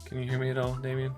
Can you hear me at all, Dameon?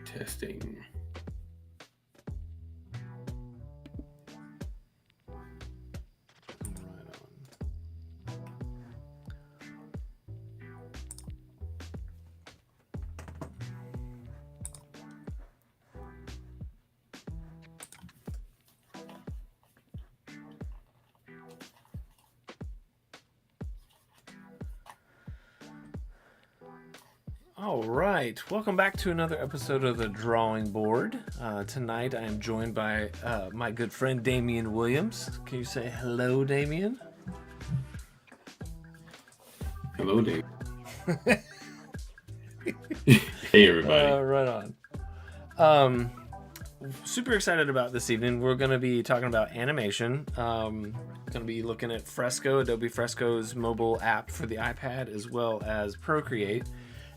Testing. All right, welcome back to another episode of the Drawing Board. Tonight I am joined by my good friend Dameon Williams. Can you say hello, Dameon? Hello, Dave. Hey, everybody. Right on. Super excited about this evening. We're going to be talking about animation. Going to be looking at Fresco, Adobe Fresco's mobile app for the iPad, as well as Procreate.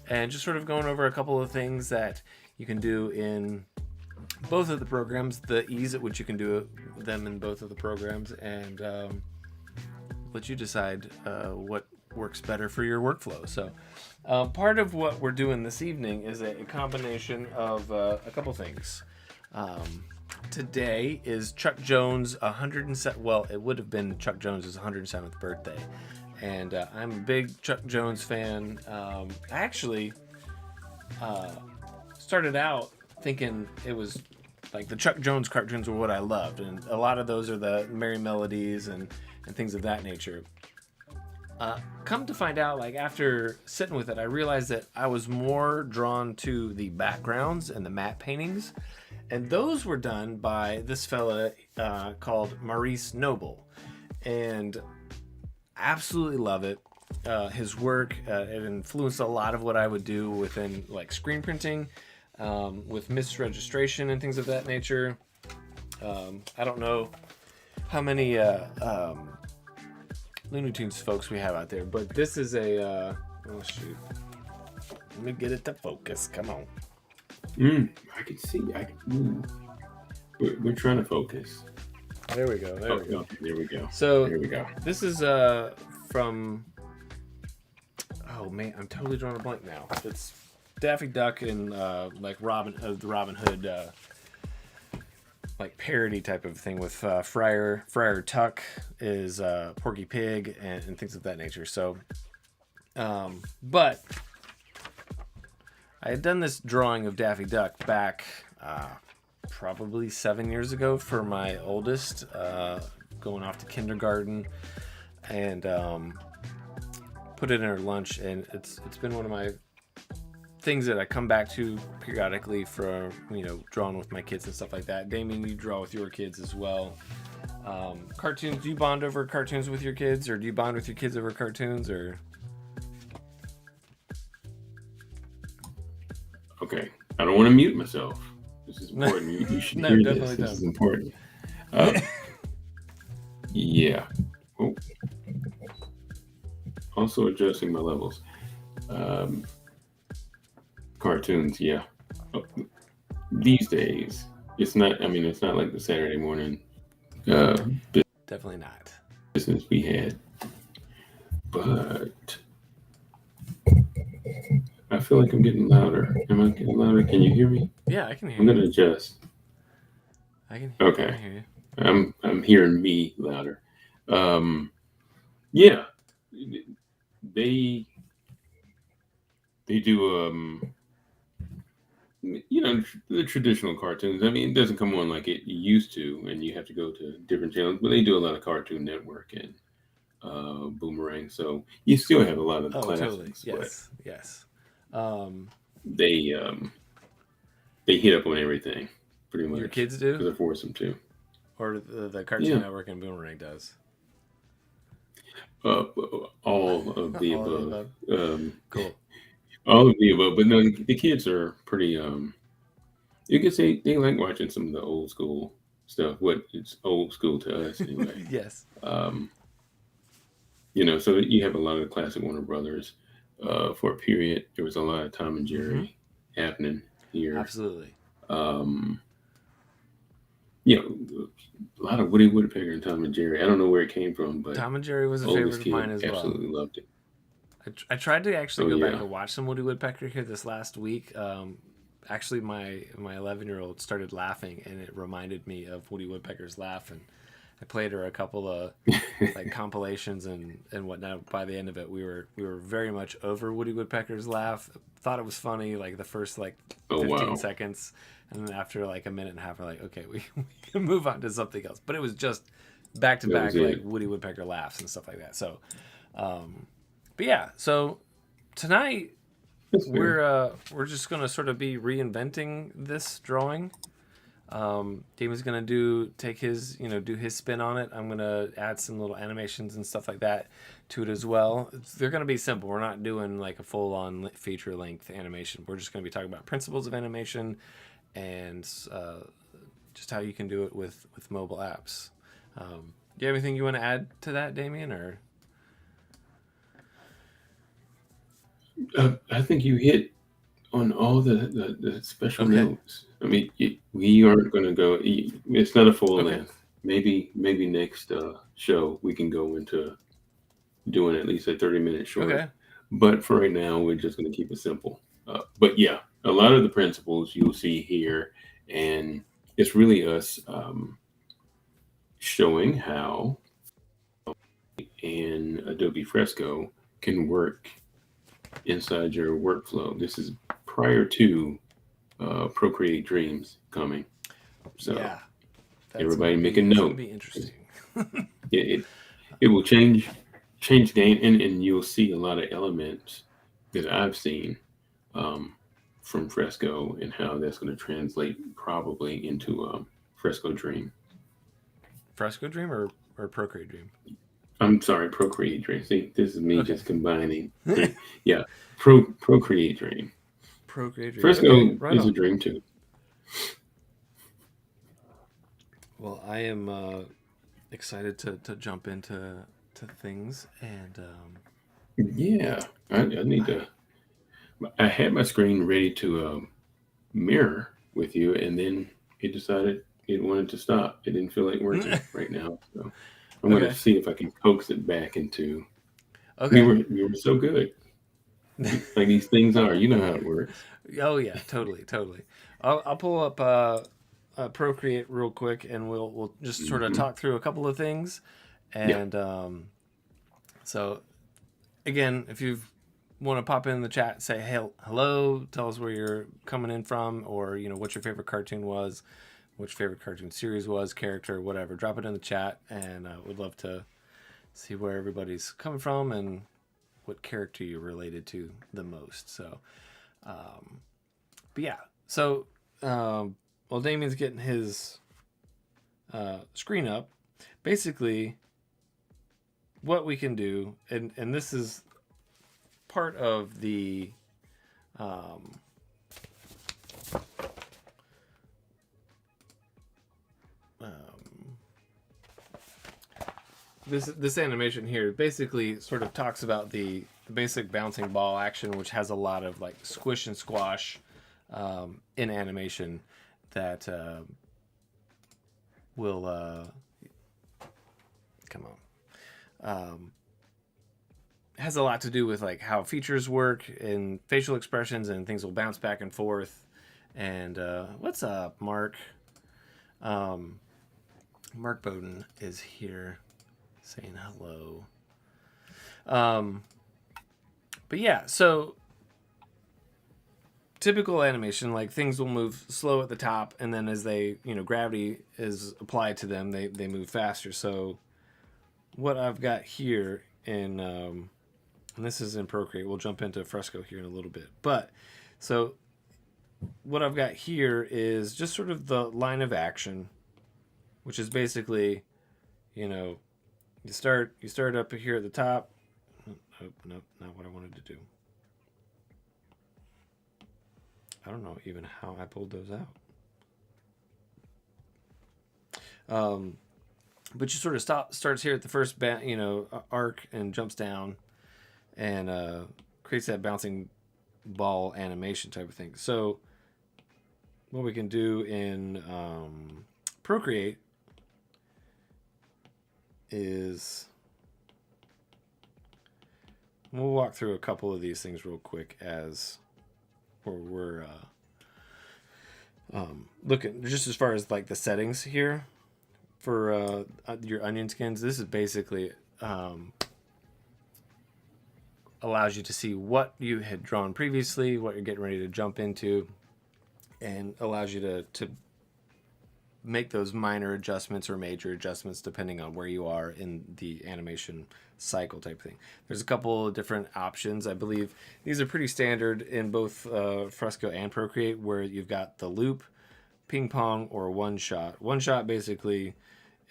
And just sort of going over a couple of things that you can do in both of the programs, the ease at which you can do them in both of the programs, and let you decide what works better for your workflow. So part of what we're doing this evening is a combination of a couple things. Today is Chuck Jones' 107th, well, it would have been Chuck Jones' 107th birthday. And I'm a big Chuck Jones fan. I actually started out thinking it was like the Chuck Jones cartoons were what I loved. And a lot of those are the Merry Melodies and things of that nature. Come to find out, like after sitting with it, I realized that I was more drawn to the backgrounds and the matte paintings. And those were done by this fella called Maurice Noble. And absolutely love it. His work it influenced a lot of what I would do within like screen printing, with misregistration and things of that nature. I don't know how many Looney Tunes folks we have out there, but this is a oh shoot, let me get it to focus. Come on. I can see. We're trying to focus. There we go. There we go. So there we go. This is from. Oh man, I'm totally drawing a blank now. It's Daffy Duck and like the Robin Hood like parody type of thing with Friar Tuck is Porky Pig and things of that nature. So, but I had done this drawing of Daffy Duck back. Probably 7 years ago for my oldest, going off to kindergarten, and put it in her lunch, and it's been one of my things that I come back to periodically for, drawing with my kids and stuff like that. Dameon, you draw with your kids as well. Cartoons, do you bond over cartoons with your kids, or do you bond with your kids over cartoons, or? Okay, I don't want to mute myself. This is important. You should hear this. This is important. Yeah. Oh. Also adjusting my levels. Cartoons, yeah. These days, it's not like the Saturday morning definitely not business we had. But I feel like I'm getting louder. Am I getting louder? Can you hear me? Yeah, I can hear I'm you. gonna adjust. I can Okay. hear you. I'm hearing me louder. Yeah, they they do the traditional cartoons. I mean, it doesn't come on like it used to, and you have to go to different channels. But they do a lot of Cartoon Network and Boomerang, so you still have a lot of the Oh, totally. classics, but Yes. Um, they they hit up on everything pretty your much kids do, because I force them to. or the Cartoon Yeah, Network and Boomerang does. uh, all of the All of the above. above. Um, Cool. all of the above, but no, the kids are pretty. You could say they like watching some of the old school stuff. What it's old school to us anyway. Yes. Um, so you have a lot of the classic Warner Brothers. For a period, there was a lot of Tom and Mm-hmm. Jerry happening here. Absolutely. Um, you know, a lot of Woody Woodpecker and Tom and Jerry. I don't know where it came from, but Tom and Jerry was a oldest favorite of mine kid as well. absolutely loved it. I tried to actually Oh go back yeah. and watch some Woody Woodpecker here this last week. Actually, my 11-year-old started laughing, and it reminded me of Woody Woodpecker's laugh, and I played her a couple of like compilations and whatnot. By the end of it, we were very much over Woody Woodpecker's laugh. Thought it was funny like the first like Oh 15 wow. seconds, and then after like a minute and a half, we're like, okay, we can move on to something else. But it was just back to That back was like it. Woody Woodpecker laughs and stuff like that. So, but yeah, so tonight That's fair. we're just gonna sort of be reinventing this drawing. Damon's gonna take his do his spin on it. I'm gonna add some little animations and stuff like that to it as well. They're gonna be simple. We're not doing like a full on feature length animation. We're just gonna be talking about principles of animation and just how you can do it with mobile apps. Do you have anything you want to add to that, Dameon, or? I think you hit on all the special Okay. notes. I mean, we aren't going to go. It's not a full Okay. length. Maybe next show we can go into doing at least a 30-minute short. Okay. But for right now, we're just going to keep it simple. But yeah, a lot of the principles you'll see here, and it's really us showing how in Adobe Fresco can work inside your workflow. This is prior to Procreate Dreams coming. So Yeah. everybody make a It's gonna note. be interesting. It will change the game, and you'll see a lot of elements that I've seen from Fresco and how that's going to translate probably into Fresco Dream. Fresco Dream or Procreate Dream? I'm sorry, Procreate Dream. See, this is me Okay. just combining. Yeah, Procreate Dream. Procreate Dream. Fresco Okay, right is a on. dream too. Well, I am excited to jump into things, and Yeah, I need to. I had my screen ready to mirror with you, and then it decided it wanted to stop. It didn't feel like working right now, so I'm going to okay, see if I can coax it back into. We okay. were we were so good, like these things are. You know how it works. Oh yeah, totally. I'll pull up Procreate real quick, and we'll just sort of Hmm. talk through a couple of things, Yeah. and so again, if you want to pop in the chat, say hey, hello, tell us where you're coming in from, or what your favorite cartoon was, what your favorite cartoon series was, character, whatever. Drop it in the chat, and we'd love to see where everybody's coming from and what character you're related to the most. So, but yeah, so while Damien's getting his screen up, basically what we can do, and this is part of the this animation here basically sort of talks about the basic bouncing ball action, which has a lot of like squish and squash in animation that will come on. has a lot to do with like how features work and facial expressions, and things will bounce back and forth. And what's up, Mark? Mark Bowden is here saying hello. But yeah, so typical animation, like things will move slow at the top, and then as they, gravity is applied to them, they move faster. So what I've got here and this is in Procreate. We'll jump into Fresco here in a little bit. But so what I've got here is just sort of the line of action, which is basically, you start up here at the top. Nope, not what I wanted to do. I don't know even how I pulled those out. But you sort of starts here at the first arc and jumps down and creates that bouncing ball animation type of thing. So what we can do in Procreate is we'll walk through a couple of these things real quick as we're looking just as far as like the settings here for your onion skins. This is basically allows you to see what you had drawn previously, what you're getting ready to jump into, and allows you to make those minor adjustments or major adjustments depending on where you are in the animation cycle type thing. There's a couple of different options. I believe these are pretty standard in both Fresco and Procreate, where you've got the loop, ping pong, or one shot. One shot basically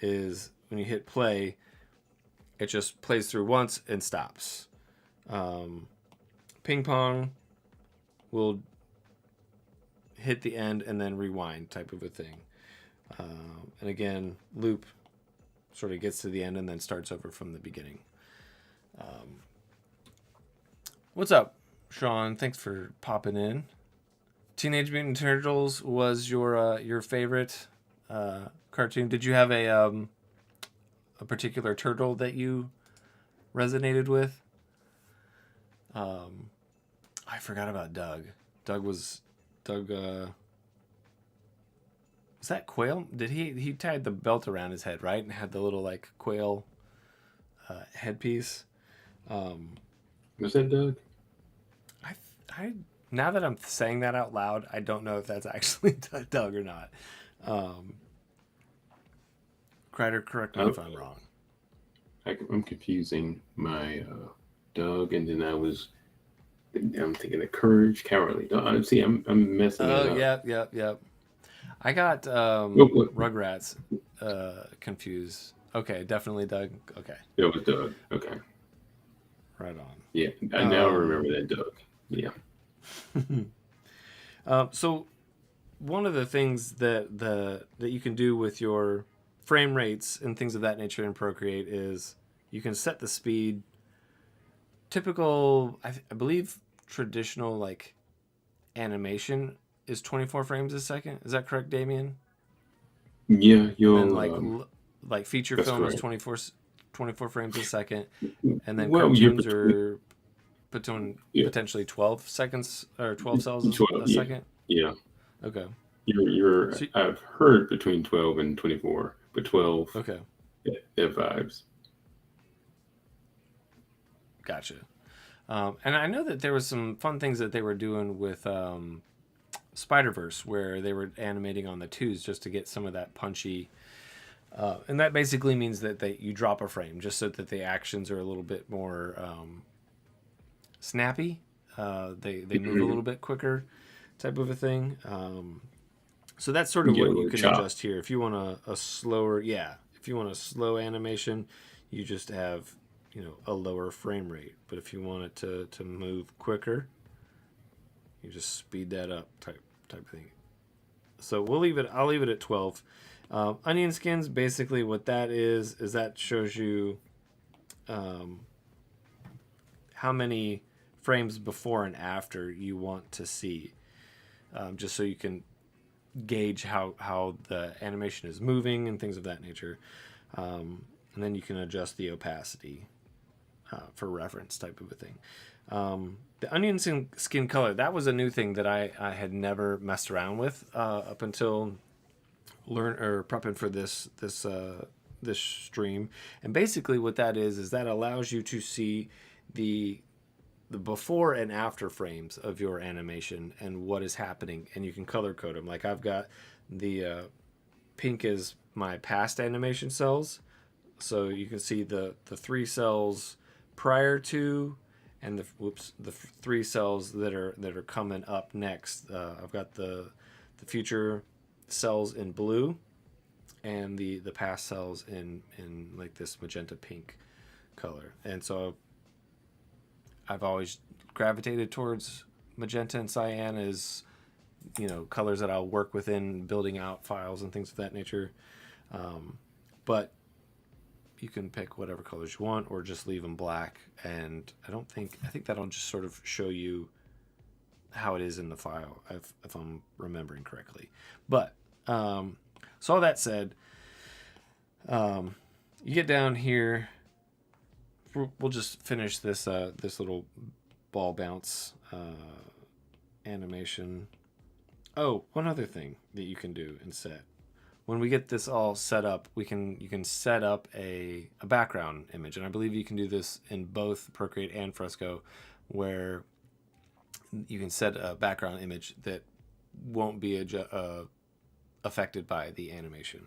is when you hit play, it just plays through once and stops. Ping pong will hit the end and then rewind type of a thing. And again, loop sort of gets to the end and then starts over from the beginning. What's up, Sean? Thanks for popping in. Teenage Mutant Turtles was your favorite cartoon. Did you have a particular turtle that you resonated with? I forgot about Doug. Doug. Was that Quail? Did he tied the belt around his head, right? And had the little like quail headpiece. Was that Doug? I now that I'm saying that out loud, I don't know if that's actually Doug or not. Kreider, correct me if I'm wrong. I'm confusing my Doug, and then I'm thinking of Courage, Cowardly Dog. See, I'm messing it up. Yep. I got Rugrats confused. Okay, definitely Doug. Okay. It was Doug. Okay. Right on. Yeah, I now remember that Doug. Yeah. So one of the things that you can do with your frame rates and things of that nature in Procreate is you can set the speed. Typical, I believe, traditional like animation is 24 frames a second. Is that correct, Dameon? Yeah, then like feature film correct. is 24 frames a second, and then Well, cartoons are potentially 12 seconds or 12 cells a second. Yeah. Okay. I've heard between 12 and 24, but 12. Okay. It vibes. Gotcha. And I know that there was some fun things that they were doing with Spider-Verse, where they were animating on the twos just to get some of that punchy. And that basically means that you drop a frame just so that the actions are a little bit more snappy. They move a little bit quicker, type of a thing. So that's sort of what you can adjust here. If you want a slower, if you want a slow animation, you just have a lower frame rate. But if you want it to move quicker, you just speed that up type thing. So I'll leave it at 12. Onion skins, basically what that is that shows you how many frames before and after you want to see, just so you can gauge how the animation is moving and things of that nature. And then you can adjust the opacity for reference type of a thing. The onion skin color, that was a new thing that I had never messed around with up until prepping for this stream. And basically what that is that allows you to see the before and after frames of your animation and what is happening, and you can color code them. Like I've got the pink is my past animation cells, so you can see the 3 cells prior to, and the 3 cells that are coming up next. I've got the future cells in blue, and the past cells in like this magenta pink color. And so I've always gravitated towards magenta and cyan as, colors that I'll work within building out files and things of that nature. But you can pick whatever colors you want or just leave them black. And I think that'll just sort of show you how it is in the file, if I'm remembering correctly. But so all that said, you get down here. We'll just finish this little ball bounce animation. Oh, one other thing that you can do and set. When we get this all set up, you can set up a background image, and I believe you can do this in both Procreate and Fresco, where you can set a background image that won't be affected by the animation.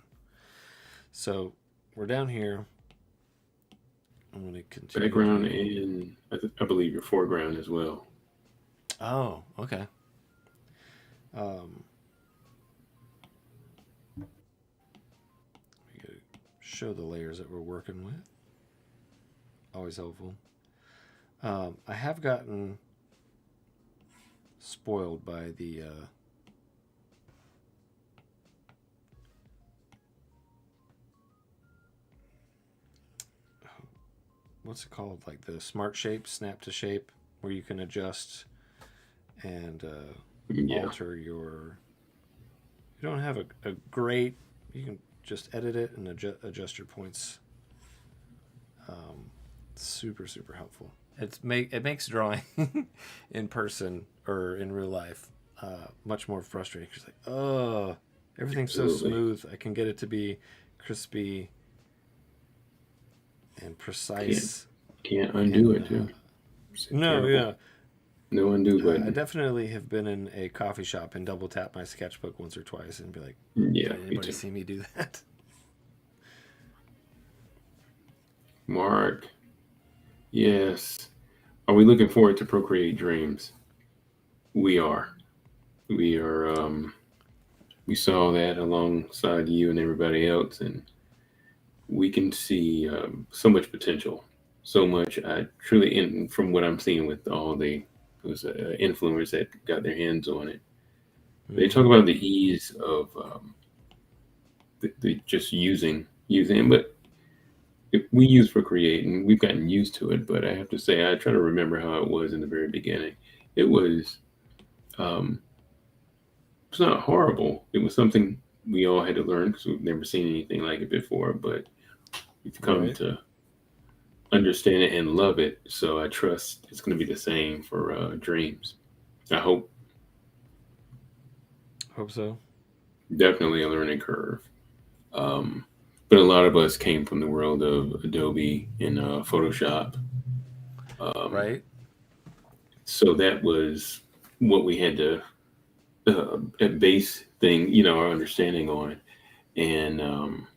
So we're down here. I'm going to continue. Background and I believe your foreground as well. Oh, okay. We gotta show the layers that we're working with. Always helpful. I have gotten spoiled by the what's it called? Like the smart shape, snap to shape, where you can adjust and alter your. You don't have a great. You can just edit it and adjust your points. Super helpful. It makes drawing in person or in real life much more frustrating. It's like, oh, everything's so smooth. I can get it to be crispy and precise. Can't undo it too. No, terrible. yeah. No undo button. I definitely have been in a coffee shop and double tap my sketchbook once or twice and be like, Yeah, did anybody see me do that? Mark. Yes. Are we looking forward to Procreate Dreams? We are. We saw that alongside you and everybody else, and we can see so much potential. So much. I truly, and from what I'm seeing with all the influencers that got their hands on it, they talk about the ease of the just using, but if we use Procreate and we've gotten used to it, but I have to say, I try to remember how it was in the very beginning. It was, it's not horrible. It was something we all had to learn because we've never seen anything like it before, but we've come to understand it and love it. So I trust it's going to be the same for Dreams. I hope. Hope so. Definitely a learning curve. But a lot of us came from the world of Adobe and Photoshop. Right. So that was what we had to base our understanding on. And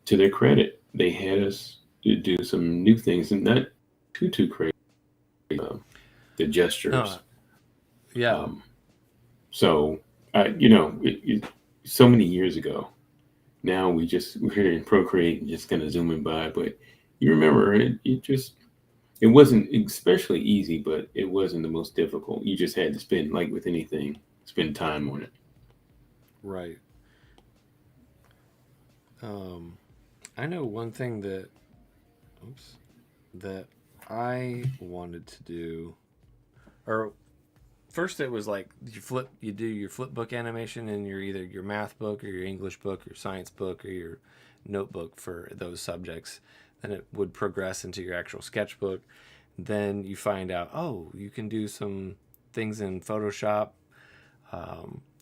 to their credit, they had us to do some new things and not too crazy. The gestures. Yeah. So, so many years ago. Now we're here in Procreate and just kind of zooming by, but you remember it wasn't especially easy, but it wasn't the most difficult. You just had to spend, like with anything, spend time on it. Right. I know one thing that I wanted to do, or first it was like you do your flip book animation in either your math book or your English book or science book or your notebook for those subjects. then it would progress into your actual sketchbook. Then you find out, oh, you can do some things in Photoshop,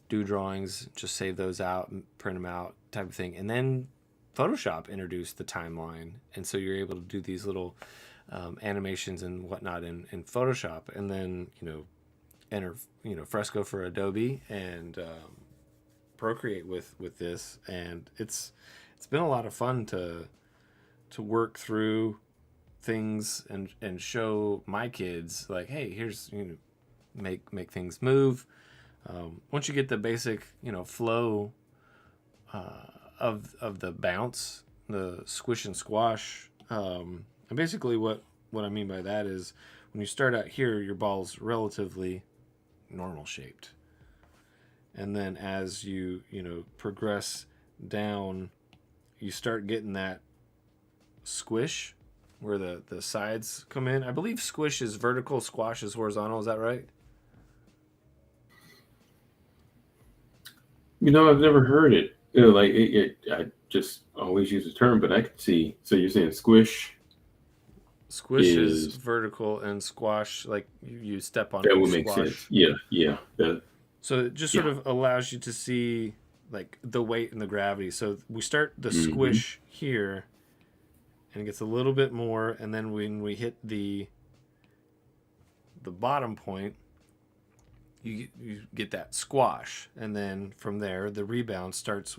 do drawings, just save those out and print them out, type of thing. And then Photoshop introduced the timeline, and so you're able to do these little animations and whatnot in Photoshop, and then enter Fresco for Adobe and Procreate with this, and it's been a lot of fun to work through things and show my kids, like, hey, here's make things move. Once you get the basic flow of the bounce, the squish and squash, and basically what I mean by that is when you start out here, your ball's relatively normal shaped, and then as you progress down, you start getting that squish where the sides come in. I believe squish is vertical, squash is horizontal. Is that right? I've never heard it. Like I just always use the term, but I could see. So you're saying squish Squish is vertical, and squash, like you step on it, that you would make sense. squash. Yeah. So it just sort of allows you to see like the weight and the gravity. So we start the squish here, and it gets a little bit more, and then when we hit the bottom point, you get that squash, and then from there the rebound starts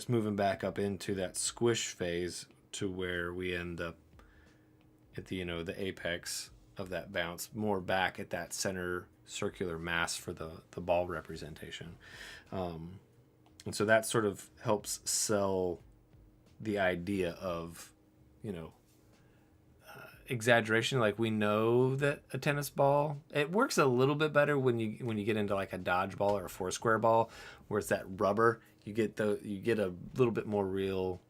moving back up into that squish phase to where we end up at the apex of that bounce, more back at that center circular mass for the ball representation. And so that sort of helps sell the idea of exaggeration. Like, we know that a tennis ball, it works a little bit better when you get into like a dodgeball or a four square ball, where it's that rubber. You get a little bit more real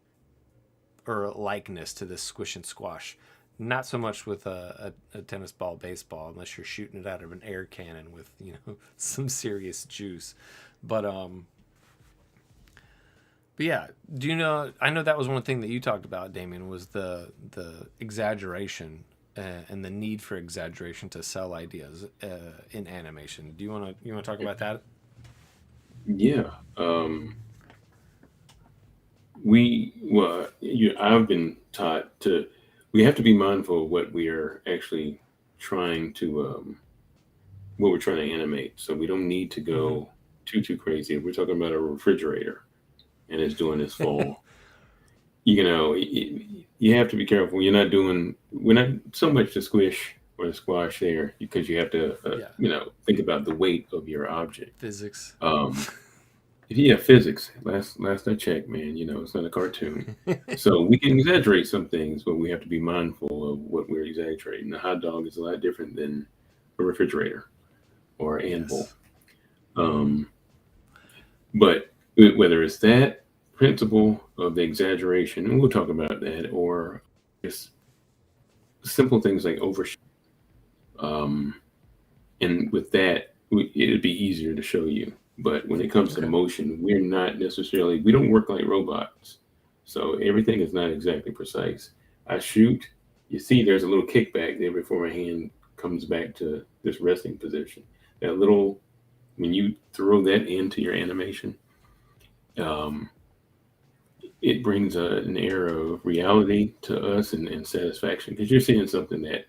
or likeness to this squish and squash. Not so much with a tennis ball, baseball, unless you're shooting it out of an air cannon with some serious juice. But yeah, I know that was one thing that you talked about, Dameon, was the exaggeration and the need for exaggeration to sell ideas in animation. Do you want to talk about that? Yeah. I've been taught we have to be mindful of what we are actually trying to what we're trying to animate. So we don't need to go too crazy. If we're talking about a refrigerator and it's doing its fall, you have to be careful. We're not so much the squish or the squash there, because you have to think about the weight of your object. Physics. Yeah, physics. Last I checked, man, it's not a cartoon. So we can exaggerate some things, but we have to be mindful of what we're exaggerating. The hot dog is a lot different than a refrigerator or an anvil. But whether it's that principle of the exaggeration, and we'll talk about that, or just simple things like overshoot. And with that, it'd be easier to show you. But when it comes to motion, we don't work like robots. So everything is not exactly precise. I shoot, you see there's a little kickback there before my hand comes back to this resting position. When you throw that into your animation, it brings an air of reality to us and satisfaction, because you're seeing something that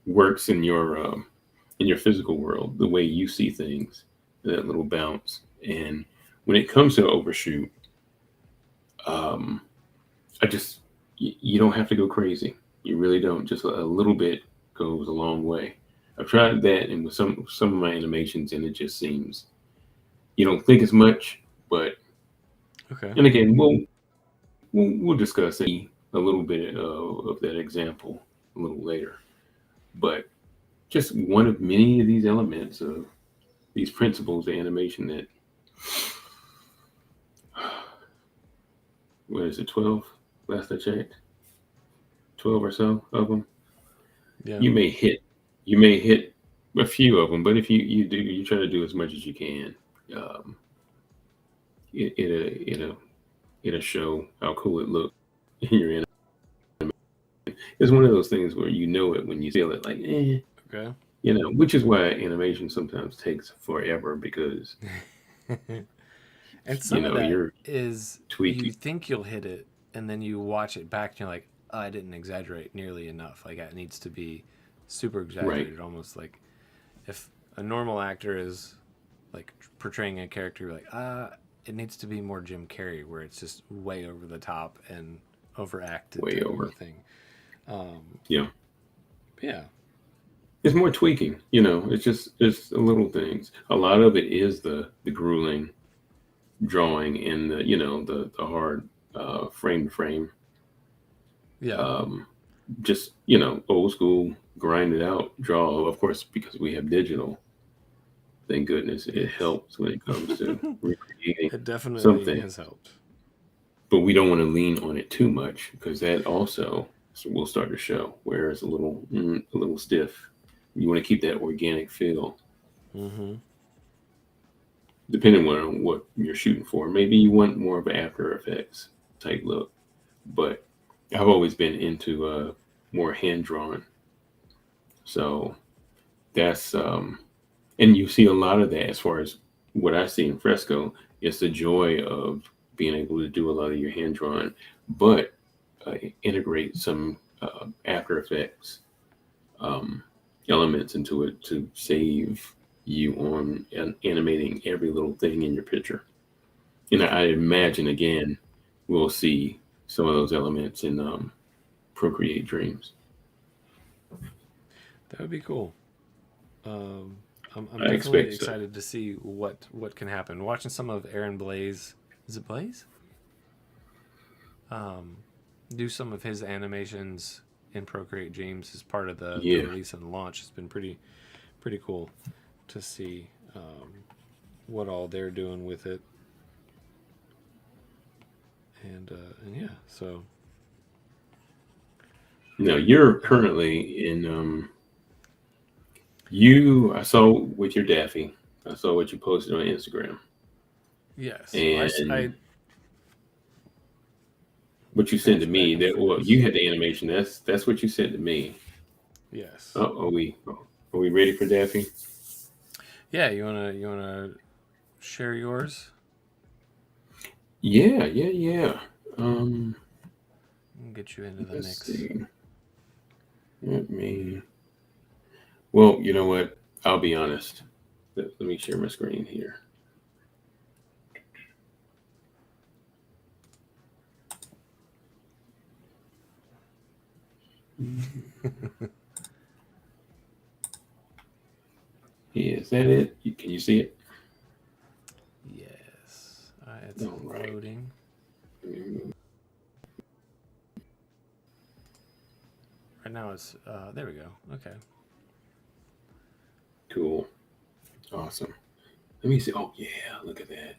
works in your physical world, the way you see things, that little bounce. And when it comes to overshoot, you don't have to go crazy. You really don't. Just a little bit goes a long way. I've tried that, and with some of my animations, and it just seems you don't think as much. But and again, we'll discuss a little bit of that example a little later. But just one of many of these elements of these principles of animation that, what is it, 12? Last I checked, 12 or so of them. Yeah. You may hit a few of them, but if you try to do as much as you can, it'll show how cool it looks in your animation. It's one of those things where you know it when you feel it, like, Okay. which is why animation sometimes takes forever because, And some of that you're is you tweaking. think you'll hit it, and then you watch it back, and you're like, oh, I didn't exaggerate nearly enough. Like, it needs to be super Right. exaggerated, almost like if a normal actor is like portraying a character, you're like, it needs to be more Jim Carrey, where it's just way over the top and overacted Way type of a over. thing. Um, Yeah. yeah, It's more tweaking, it's the little things. A lot of it is the grueling drawing and the hard frame to frame. yeah, Um, just old school grind it out draw. Of course, because we have digital, thank goodness it yes. helps when it comes to recreating It definitely something. has helped. But we don't want to lean on it too much because that also will start to show where it's a little stiff. You want to keep that organic feel, Mm-hmm. depending on what you're shooting for. Maybe you want more of an After Effects type look, but I've always been into more hand drawn. So that's and you see a lot of that as far as what I see in Fresco. It's the joy of being able to do a lot of your hand drawing, but integrate some After Effects um, elements into it to save you on animating every little thing in your picture. And I imagine again, we'll see some of those elements in Procreate Dreams. That would be cool. Um, I'm I definitely expect so. excited to see what can happen. Watching some of Aaron Blaze, is it Blaze? Um, do some of his animations in Procreate Dreams as part of the Yeah. release and launch has been pretty cool to see what all they're doing with it. And yeah, so Now you're uh, currently in I saw with your Daffy. I saw what you posted on Instagram. yes, I And what you sent to bouncing back me, and that well, you forth. had the animation. That's what you sent to me. Yes, Oh, are we ready for Daffy? yeah. You wanna share yours? Yeah, yeah, yeah. Um, And get you into the let's mix. see. Let me. Well, you know what? I'll be honest. Let me share my screen here. Yeah, is that it? Can you see it? Yes, it's All right. loading. Right now it's there we go. Okay. Cool. Awesome. Let me see. Oh yeah, look at that.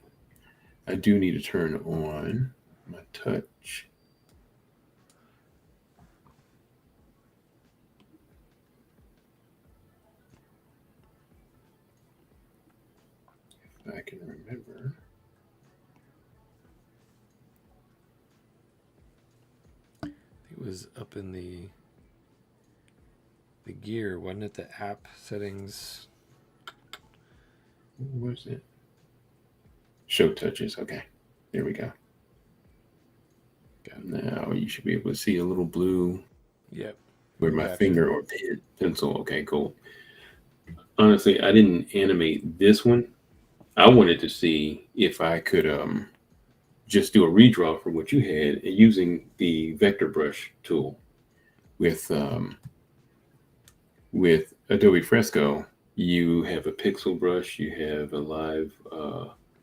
I do need to turn on my touch. If I can remember. It was up in the gear, wasn't it? The app settings. Where's it? Show touches. Okay. There we go. Got it. Now you should be able to see a little blue Yep. where my Gotcha. finger or pencil. Okay, cool. Honestly, I didn't animate this one. I wanted to see if I could just do a redraw from what you had and using the vector brush tool with Adobe Fresco. You have a pixel brush, you have a live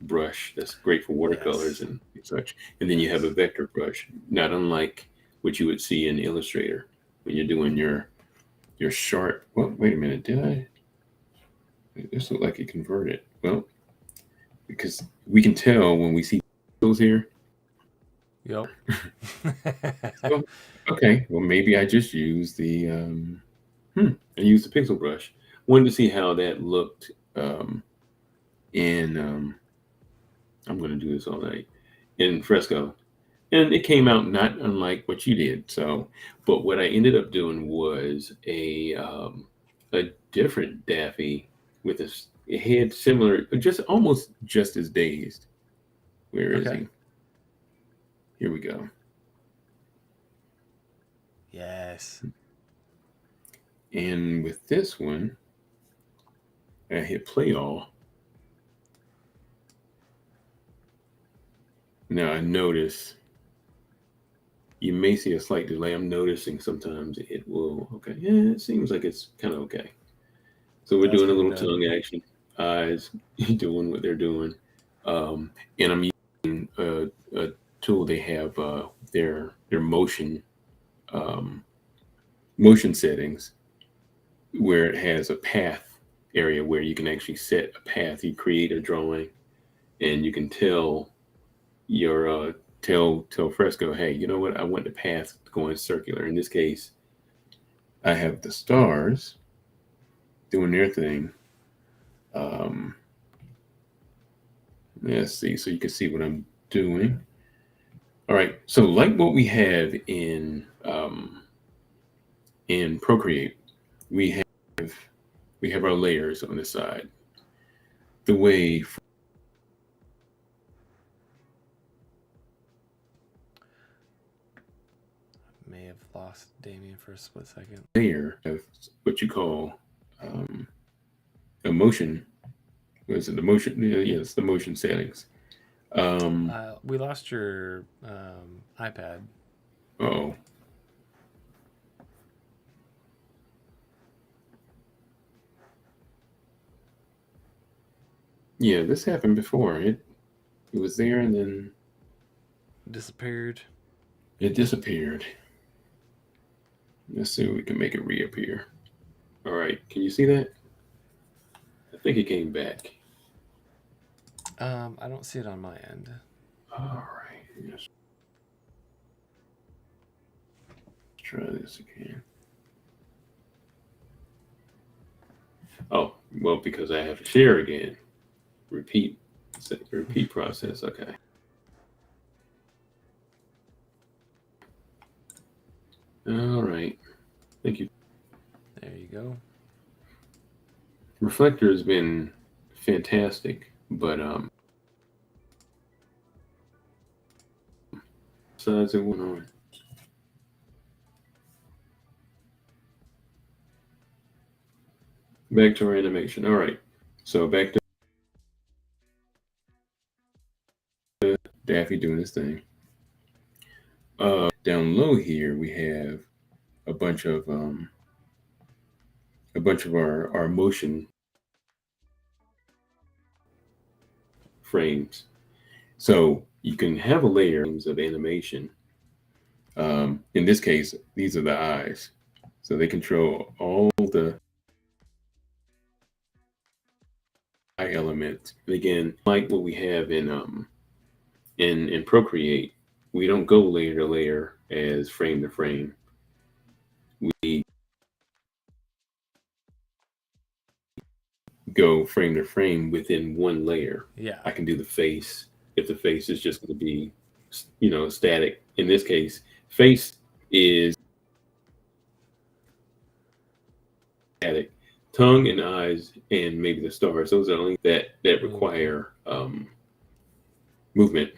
brush that's great for watercolors Yes. and such, and then you have a Yes. vector brush, not unlike what you would see in Illustrator when you're doing your sharp. Well, wait a minute, did I? This looked like it converted. Well, because we can tell when we see those here. Yep. So, okay, well maybe I just used the I used the pixel brush. Wanted to see how that looked in I'm going to do this all night in Fresco, and it came out not unlike what you did. So, but what I ended up doing was a different Daffy with a head similar, just almost just as dazed. Where is Okay. he? Here we go. Yes. And with this one, I hit play all. Now I notice you may see a slight delay. I'm noticing sometimes it will. Okay, yeah, it seems like it's kind of okay. So we're That's doing a getting little done. tongue action, eyes doing what they're doing, and I'm using a tool they have their um, motion settings where it has a path area where you can actually set a path. You create a drawing, and you can tell your tell Fresco, hey, you know what? I want the path going circular. In this case, I have the stars doing their thing. Um, let's see, so you can see what I'm doing. All right, so like what we have in Procreate, we have we have our layers on the side. The way May have lost Dameon for a split second. layer of what you call um, a motion. What is it? The motion? Yeah, yes, the motion settings. Um, We lost your iPad. oh, yeah, this happened before. It was there and then Disappeared. it disappeared. Let's see if we can make it reappear. All right, can you see that? I think it came back. I don't see it on my end. All right, let's try this again. Oh, well, because I have to share again. Repeat, repeat process. Okay. All right. Thank you. There you go. Reflector has been fantastic, but besides it went on. Back to our animation. All right. So back to Daffy doing his thing. Down low here we have a bunch of our motion frames. So you can have a layer of animation. In this case, these are the eyes. So they control all the eye elements. And again, like what we have in Procreate, we don't go layer to layer as frame to frame. We go frame to frame within one layer. Yeah. I can do the face if the face is just going to be, static. In this case, face is static. Tongue and eyes and maybe the stars. Those are only that require movement.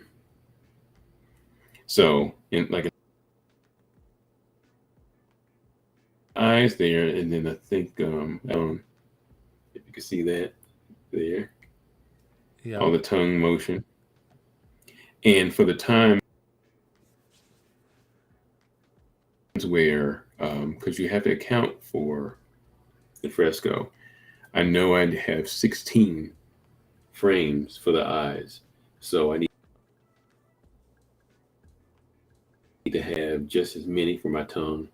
So, in like eyes there, and then I think if you can see that there, Yeah. all the tongue motion, and for the time where because you have to account for the fresco. I know I have 16 frames for the eyes, so I need to have just as many for my tongue,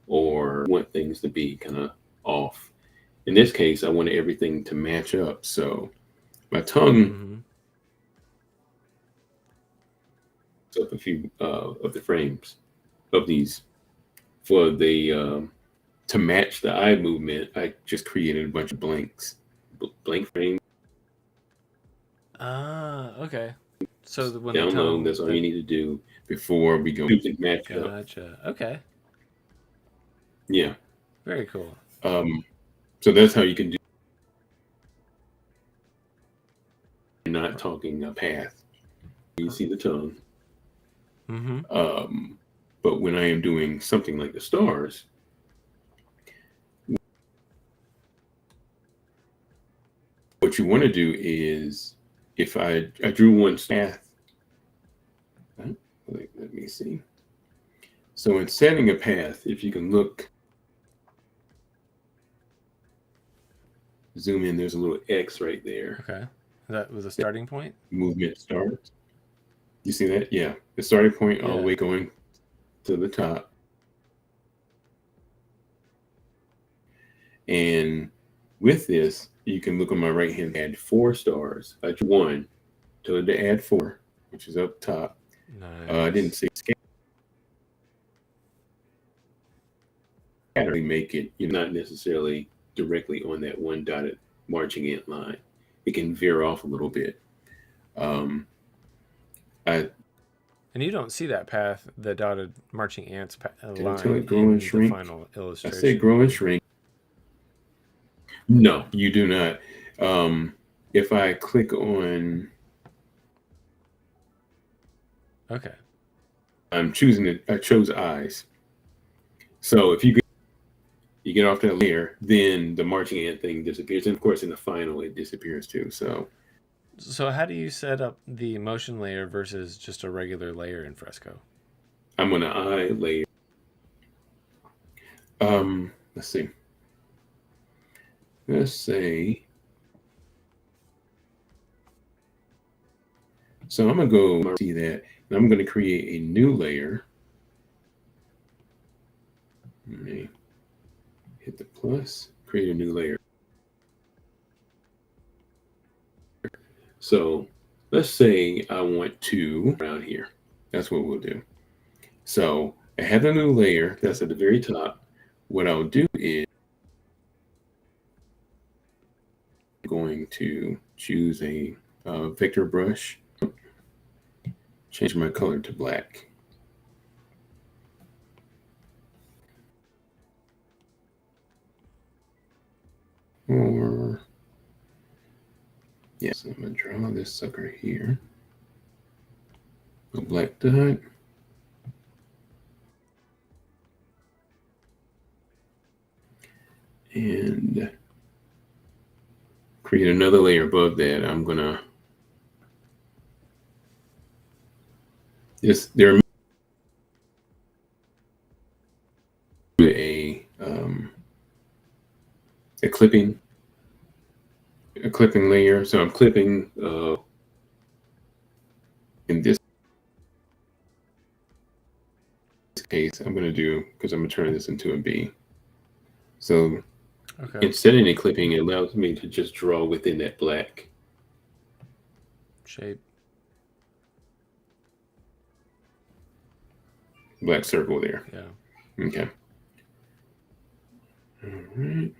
or want things to be kind of off. In this case, I wanted everything to match up, so my tongue Mm-hmm. up a few of the frames of these for the to match the eye movement. I just created a bunch of blanks, blank frames. Ah, okay. So when the download. tone, That's all you need to do before we go. You can match up. gotcha. Okay, Yeah. very cool. So that's how you can do. You're not talking a path. You see the tone. Mm-hmm. But when I am doing something like the stars, what you want to do is, if I drew one path, let me see. So in setting a path, if you can look, zoom in, there's a little X right there. Okay, that was a starting point. Movement starts. You see that? Yeah. The starting point all the Yeah. way going to the top. And with this, you can look on my right hand, add 4 stars. I drew 1, told it to add 4, which is up top. Nice. I didn't say scatter, make it, you're not necessarily directly on that one dotted marching ant line. It can veer off a little bit. And you don't see that path, the dotted marching ants Until line it grow in and the shrink. final I illustration. say grow and shrink. No, you do not. If I click on, Okay. I'm choosing it. I chose eyes. So if you get off that layer, then the marching ant thing disappears. And of course, in the final, it disappears too. So how do you set up the motion layer versus just a regular layer in Fresco? I'm on the eye layer. Let's see. Let's say. So I'm gonna go see that, and I'm gonna create a new layer. Let me hit the plus. Create a new layer. So let's say I want to around here. That's what we'll do. So I have a new layer that's at the very top. What I'll do is I'm going to choose a vector brush, change my color to black. Or, yes, I'm going to draw this sucker here. A black dot. And create another layer above that. I'm going to, there are a clipping layer. So I'm clipping in this case, I'm going to do, because I'm going to turn this into a B. So instead of any clipping, it allows me to just draw within that black shape. Black circle there. Yeah. Okay. All right.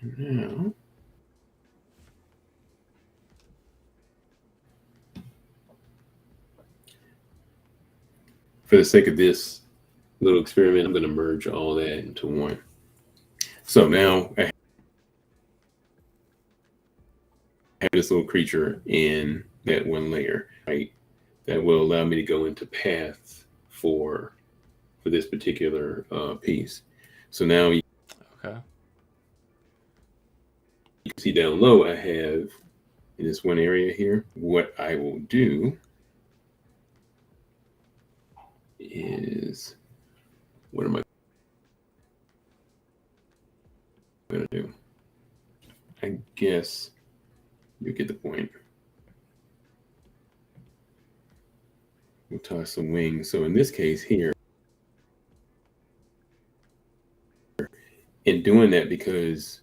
And now, for the sake of this little experiment, I'm going to merge all that into one. So now I have this little creature in that one layer, right? That will allow me to go into paths for this particular piece. So now you can see down low, I have in this one area here, what I will do is, what am I going to do? I guess you get the point. We'll toss some wings. So in this case here, in doing that, because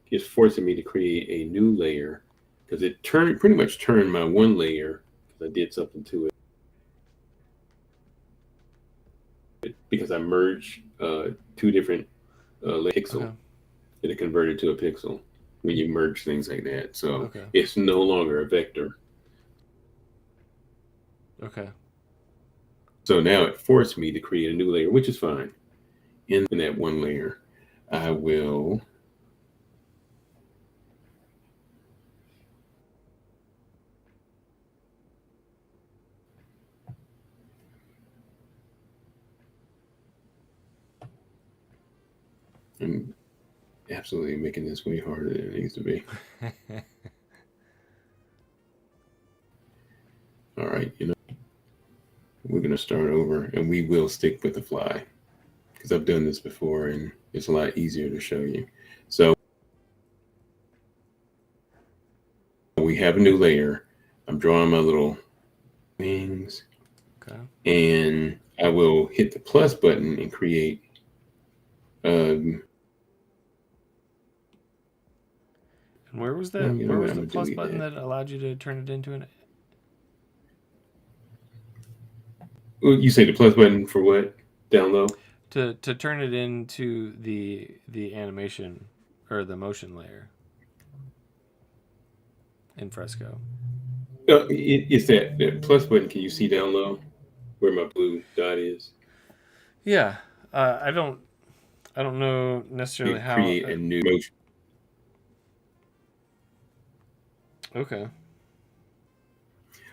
it's forcing me to create a new layer, because it pretty much turned my one layer, because I did something to it, because I merged two different pixel, and it converted to a pixel. when you merge things like that. So Okay. it's no longer a vector. Okay. So now it forced me to create a new layer, which is fine. In that one layer, I will I'm absolutely making this way harder than it needs to be. All right, we're going to start over, and we will stick with the fly because I've done this before and it's a lot easier to show you. So we have a new layer. I'm drawing my little wings. Okay. And I will hit the plus button and create And where was that? you know Where what, was I'm the gonna plus delete button that. that allowed you to turn it into an? Well, you say the plus button for what? Down low? To turn it into the animation or the motion layer in Fresco. It's that plus button. Can you see down low where my blue dot is? Yeah. I don't know necessarily You how. create a new motion. Okay. I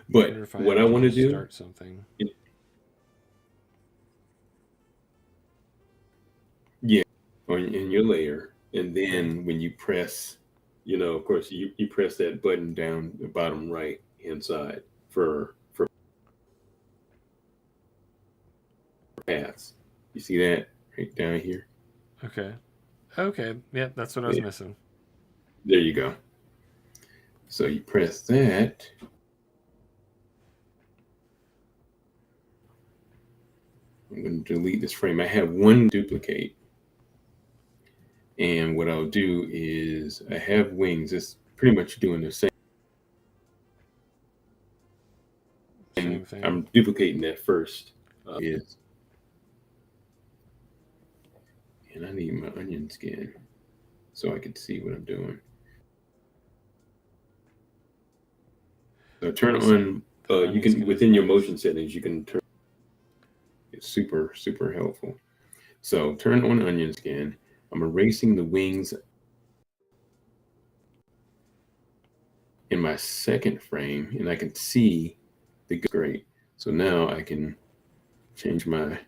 But wonder if I what have I to want to just do start something. yeah, in your layer, and then when you press, of course, you press that button down the bottom right hand side for paths. You see that right down here? Okay. Okay. Yeah, that's what I was Yeah, missing. there you go. So you press that. I'm going to delete this frame. I have one duplicate. And what I'll do is I have wings. It's pretty much doing the same thing. Same thing. I'm duplicating that first. Is and I need my onion skin so I can see what I'm doing. So turn Awesome. on. That You onion can skin is within your nice. motion settings. You can turn. It's super helpful. So turn on onion skin. I'm erasing the wings in my second frame, and I can see the great. So now I can change my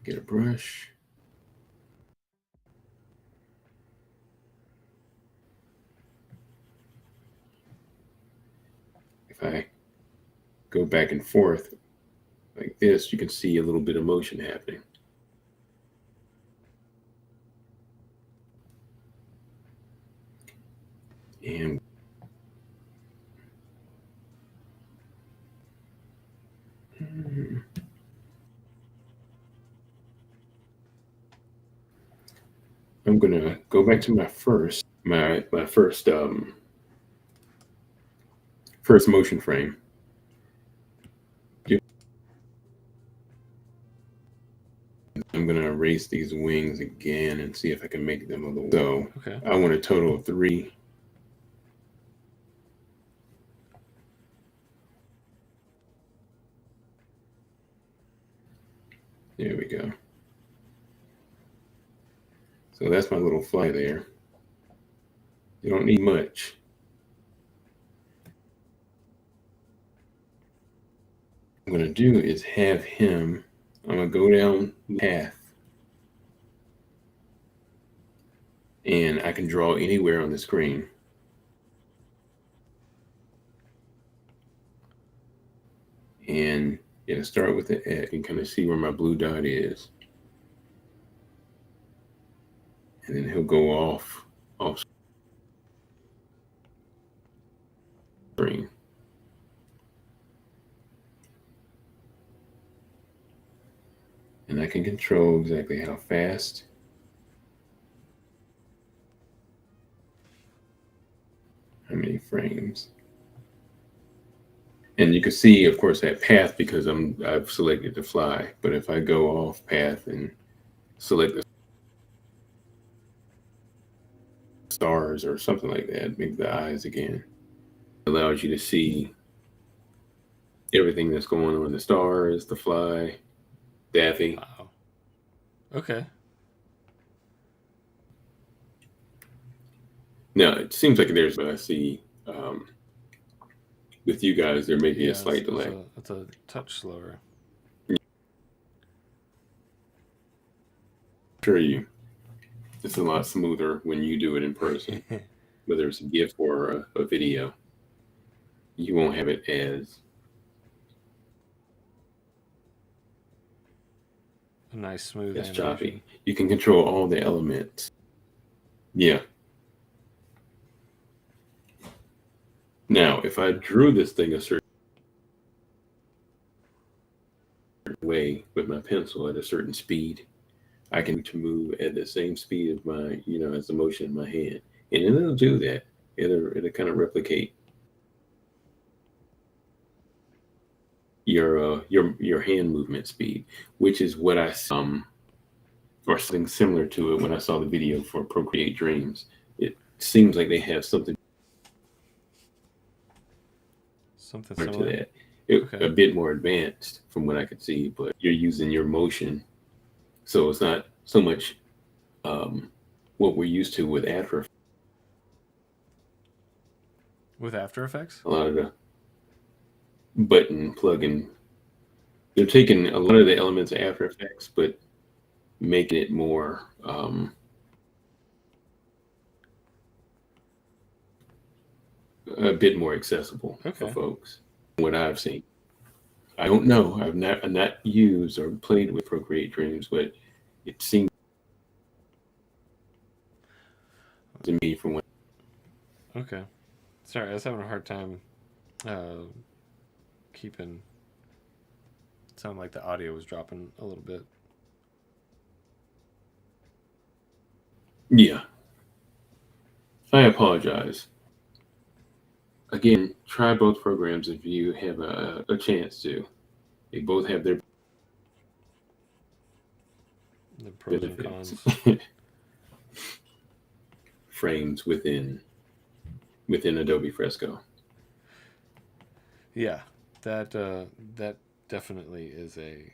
get a brush. If I go back and forth like this, you can see a little bit of motion happening. And I'm gonna go back to my first motion frame. I'm gonna erase these wings again and see if I can make them a little. So Okay. I want a total of 3. There we go. So that's my little fly there. You don't need much. What I'm gonna do is have him. I'm gonna go down the path, and I can draw anywhere on the screen. And it'll start with the X and kind of see where my blue dot is. And then he'll go off screen. And I can control exactly how fast, how many frames. And you can see, of course, that path because I've selected the fly. But if I go off path and select the stars or something like that. Maybe the eyes again. It allows you to see everything that's going on, the stars, the fly, Daffy. Wow. Okay. Now, it seems like there's, but I see with you guys, there may be a Yeah, slight delay. it's a touch slower. Sure, it's a lot smoother when you do it in person, whether it's a GIF or a video. You won't have it as A nice smooth as animation. choppy. You can control all the elements. Yeah. Now, if I drew this thing a certain way with my pencil at a certain speed, I can to move at the same speed of my, as the motion of my hand, and it'll do that. It'll kind of replicate your hand movement speed, which is what I or something similar to it when I saw the video for Procreate Dreams. It seems like they have something Similar to that. Okay. A bit more advanced from what I could see, but you're using your motion, so it's not so much what we're used to with After Effects. With After Effects? A lot of the button plugin, they're taking a lot of the elements of After Effects, but making it more a bit more accessible for folks. What I've seen, I don't know. I've not used or played with Procreate Dreams, but it seems to me from what. Okay. Sorry, I was having a hard time keeping. It sounded like the audio was dropping a little bit. Yeah. I apologize. Again, try both programs if you have a chance to. They both have their pros and cons. Frames within Adobe Fresco. Yeah, that definitely is a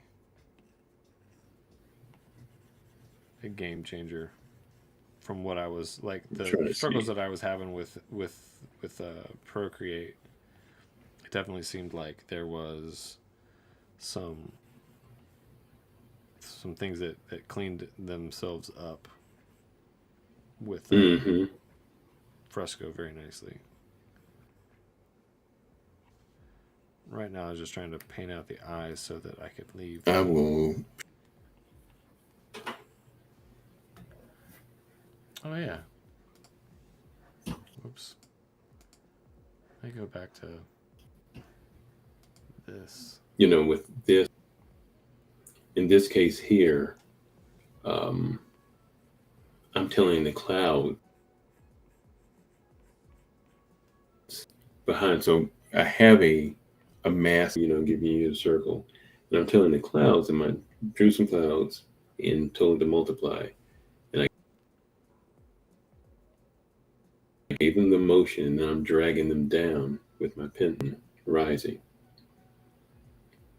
game changer. From what I was like, the struggles that I was having with Procreate, it definitely seemed like there was some things that cleaned themselves up with Fresco very nicely. Right now, I was just trying to paint out the eyes so that I could leave. I will. Oh yeah. Whoops. Let me go back to this. With this, in this case here, I'm telling the cloud behind. So I have a mask, giving you a circle, and I'm telling the clouds, and I drew some clouds and told them to multiply. I gave them the motion, and I'm dragging them down with my pen, rising.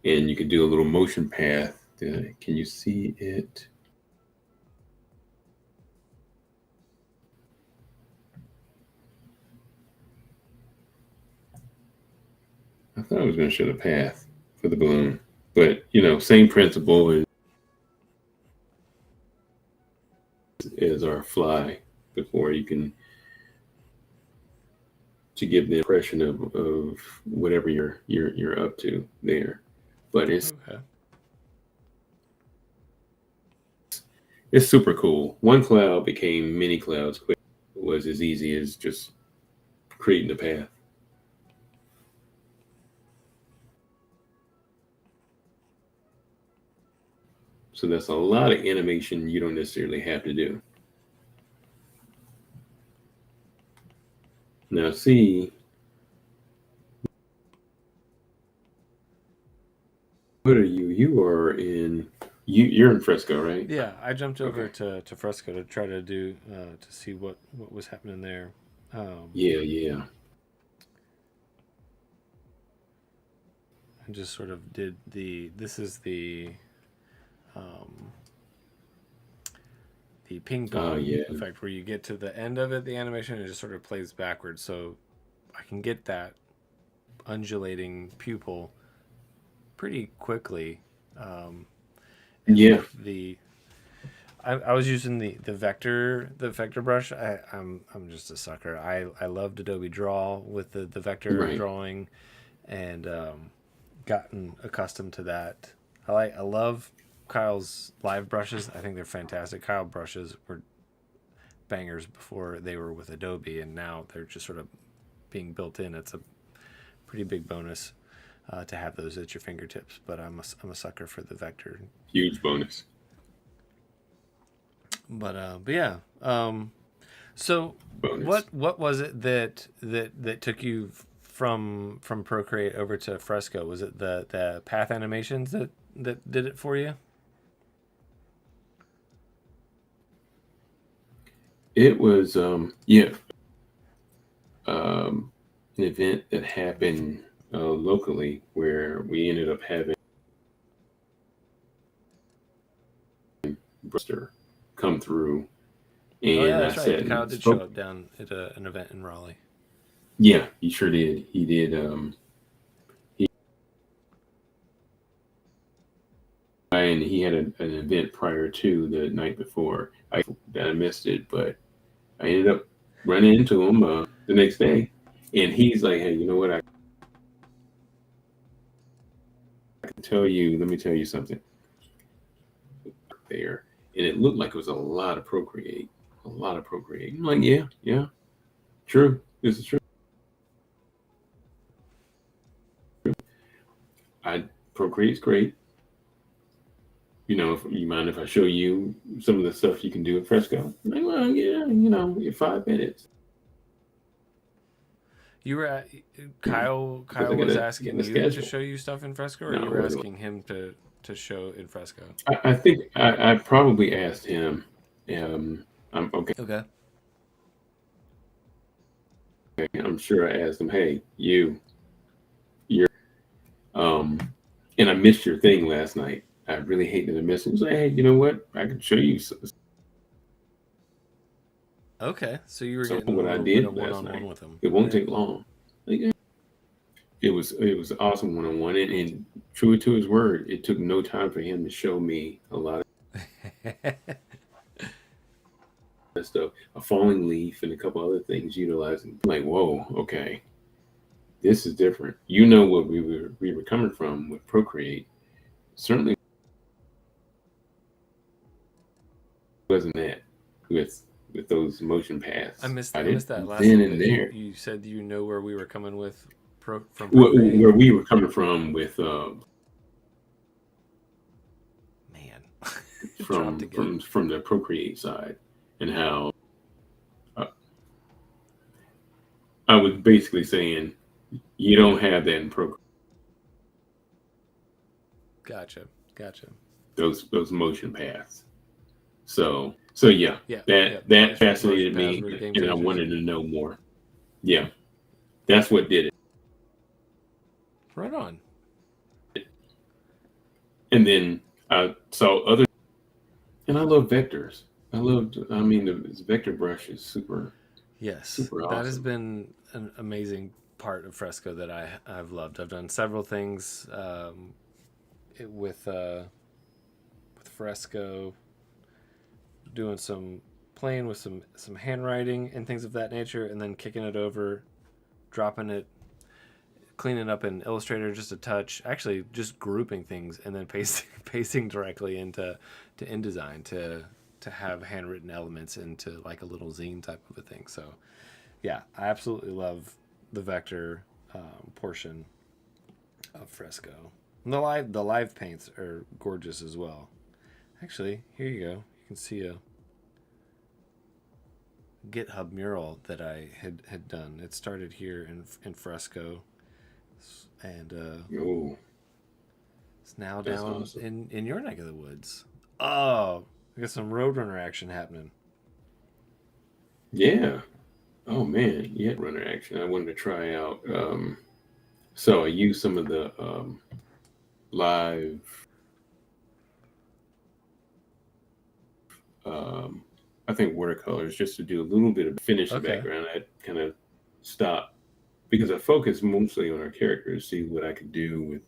And you could do a little motion path. Can you see it? I thought I was going to show the path for the balloon, but same principle as our fly before. You can to give the impression of whatever you're up to there, but it's super cool. One cloud became many clouds quick. It was as easy as just creating the path. So that's a lot of animation you don't necessarily have to do. Now see, what are you? You are in You're in Fresco, right? Yeah, I jumped over Okay. to Fresco to try to do to see what was happening there. Um, Yeah, yeah. and just sort of did this is um, the ping pong Yeah. effect where you get to the end of it, the animation, it just sort of plays backwards. So I can get that undulating pupil pretty quickly. Um, and Yeah. with I was using the vector brush. I'm just a sucker. I loved Adobe Draw with the vector Right. drawing, and gotten accustomed to that. I love Kyle's live brushes. I think they're fantastic. Kyle brushes were bangers before they were with Adobe, and now they're just sort of being built in. It's a pretty big bonus to have those at your fingertips. But I'm a sucker for the vector. Huge bonus. But yeah. So Bonus. what was it that took you from Procreate over to Fresco? Was it the path animations that did it for you? It was yeah, an event that happened locally where we ended up having Buster come through, Oh yeah, and I that's right. sat Kyle and did show spoke. up down at an event in Raleigh. Yeah, he sure did. He did. He and he had an event prior to the night before. I missed it, but I ended up running into him the next day, and he's like, "Hey, you know what? I can tell you. Let me tell you something there." And it looked like it was a lot of Procreate, a lot of Procreate. I'm like, "Yeah, yeah, true. This is true. I Procreate's great. You know, if you mind if I show you some of the stuff you can do in Fresco?" I'm like, well, yeah, in 5 minutes. You were at, Because Kyle I was get asking a you to schedule. show you stuff in Fresco, or No, you it were wasn't. asking him to show in Fresco? I think I probably asked him. I'm okay. Okay. I'm sure I asked him, "Hey, you're um," and I missed your thing last night. I really hate that I missed it. He's like, "Hey, you know what? I can show you Okay. So you were some getting of a what I little bit of did one last on one night. with him. It won't Very take cool. long." Like, yeah. It was awesome one on one, and true to his word, it took no time for him to show me a lot of stuff, a falling leaf, and a couple other things utilizing. I'm like, whoa, okay, this is different. You know what we were coming from with Procreate. Certainly wasn't that with those motion paths. I I didn't missed that last then little and bit. You there. you said you know where we were coming with from Procreate. Where we were coming from with Man, dropped from again. the Procreate side, and how uh, I was basically saying you don't have that in Procreate. Gotcha. Gotcha. Those motion paths. So yeah, Yeah. Yeah. that Those motion fascinated paths me, were game and I changers. wanted to know more. Yeah, that's what did it. Right on. And then I saw other, and I love vectors. I mean, this vector brush is super, Yes, super that has awesome. been an amazing part of Fresco that I've loved. I've done several things it, with Fresco, doing some playing with some handwriting and things of that nature, and then kicking it over, dropping it, cleaning up in Illustrator just a touch. Actually, just grouping things and then pasting directly into to InDesign to have handwritten elements into like a little zine type of a thing. So yeah, I absolutely love the vector portion of Fresco. And the live paints are gorgeous as well. Actually, here you go. You can see a GitHub mural that I had done. It started here in Fresco, and Oh, It's now That's down awesome. in your neck of the woods. Oh, we got some Roadrunner action happening. Yeah. Oh man, yeah, runner action. I wanted to try out. So I used some of the live. Um, I think watercolors just to do a little bit of finish the Okay. background. I kind of stopped because I focused mostly on our characters, see what I could do with.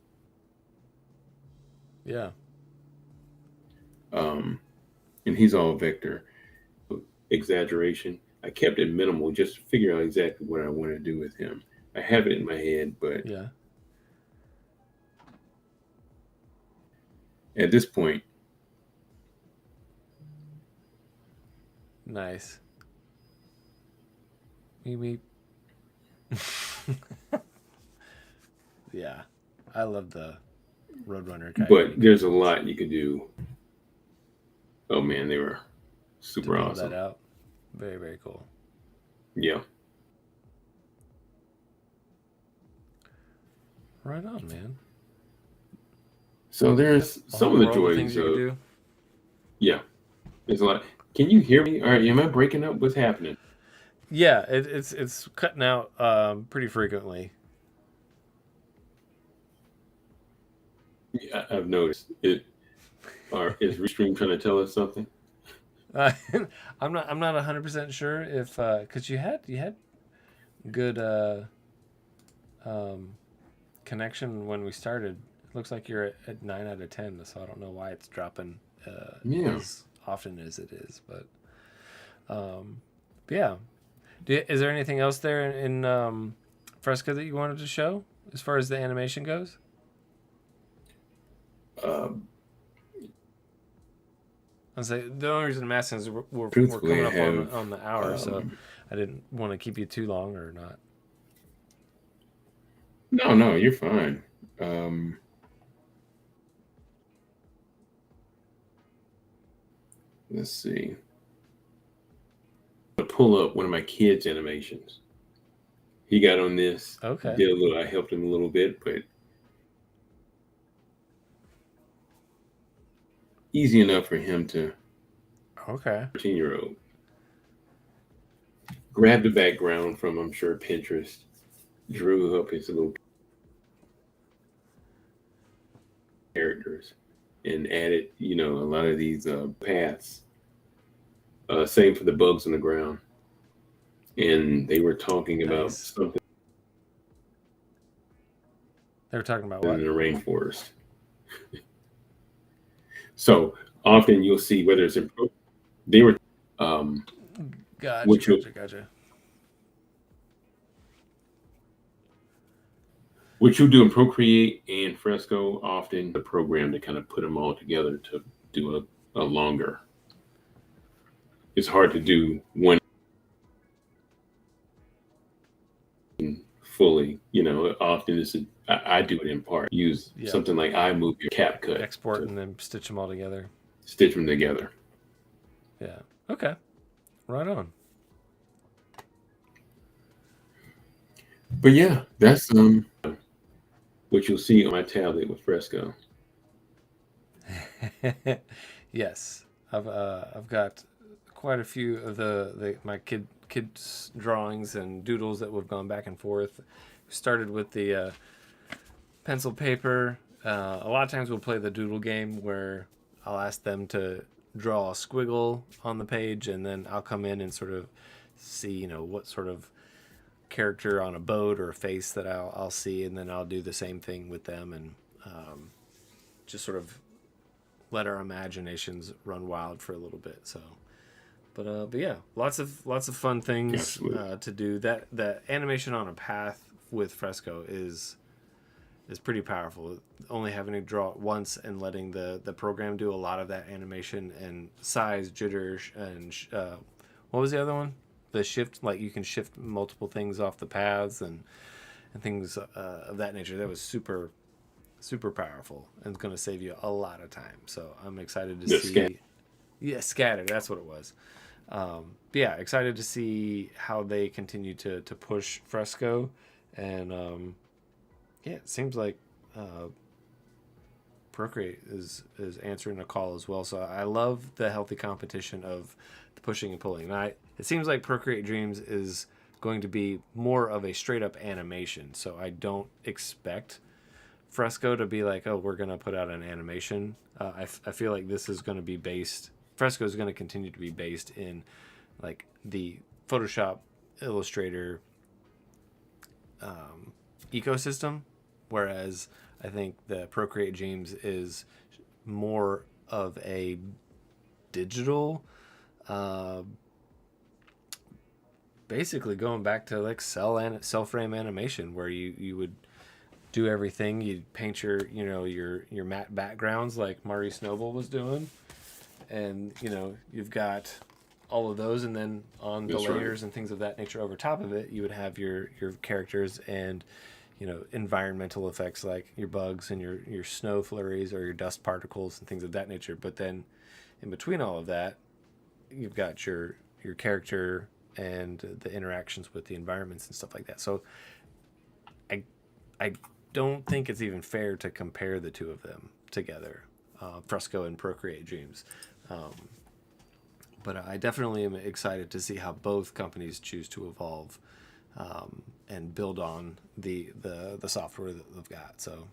Yeah. Um, and he's all vector exaggeration. I kept it minimal just to figure out exactly what I want to do with him. I have it in my head, but Yeah. at this point, Nice. Meep meep. Yeah. I love the Roadrunner but Coyote there's a cartoons. lot you could do. Oh man, they were To super build that awesome. out. Very, very cool. Yeah. Right on, man. So there's A some whole of the world of things joys you could of do. yeah. There's a lot. Can you hear me? All right, am I breaking up? What's happening? Yeah, it's cutting out pretty frequently. Yeah, I've noticed it. Or is Restream trying to tell us something? Uh, I'm not 100% sure if because you had good um, connection when we started. It looks like you're at 9 out of 10, so I don't know why it's dropping Yeah. as often as it is. Um, but yeah, is there anything else there in Fresco that you wanted to show as far as the animation goes? Um, I say the only reason I'm asking is we're Truthfully, coming I up on have. on the hour, so Um, I didn't want to keep you too long or not. no, no, you're fine. Um, let's see. To pull up one of my kids' animations. He got on this. Okay. Did a little. I helped him a little bit, but easy enough for him to Okay. 14-year-old. Grab the background from I'm sure Pinterest, drew up his little characters, and added a lot of these paths. Same for the bugs on the ground, and they were talking about Nice. something They were talking about in what? the rainforest. So often you'll see whether it's in they were um, Gotcha, what you gotcha, gotcha. what you do in Procreate and Fresco often the program to kind of put them all together to do a longer. It's hard to do one fully. Often I do it in part. Use Yeah. something like iMovie or CapCut Export to and then stitch them all together. stitch them together. Yeah. Okay. Right on. But yeah, that's what you'll see on my tablet with Fresco. Yes. I've got quite a few of my kids drawings and doodles that we've gone back and forth. We started with the pencil paper. A lot of times we'll play the doodle game where I'll ask them to draw a squiggle on the page, and then I'll come in and sort of see, what sort of character on a boat or a face that I'll see, and then I'll do the same thing with them and just sort of let our imaginations run wild for a little bit. So, but yeah, lots of fun things Absolutely. to do. That animation on a path with Fresco is pretty powerful. Only having to draw it once and letting the program do a lot of that animation and size, jitter, and what was the other one? The shift, like you can shift multiple things off the paths and things of that nature. That was super super powerful and it's going to save you a lot of time. So I'm excited to The scan. see. Yeah, scattered. That's what it was. But yeah, excited to see how they continue to push Fresco, and yeah, it seems like Procreate is answering a call as well. So I love the healthy competition of the pushing and pulling. And it seems like Procreate Dreams is going to be more of a straight up animation. So I don't expect Fresco to be like, oh, we're going to put out an animation. I feel like this is going to be based, Fresco is going to continue to be based in like the Photoshop, Illustrator ecosystem, whereas I think the Procreate Dreams is more of a digital, basically going back to like cell frame animation, where you would do everything. You'd paint your matte backgrounds like Maurice Noble was doing, and you've got all of those, and then on the layers and things of that nature over top of it, you would have your characters and environmental effects like your bugs and your snow flurries or your dust particles and things of that nature. But then in between all of that, you've got your character and the interactions with the environments and stuff like that. So I don't think it's even fair to compare the two of them together, Fresco and Procreate Dreams. But I definitely am excited to see how both companies choose to evolve and build on the software that they've got. So,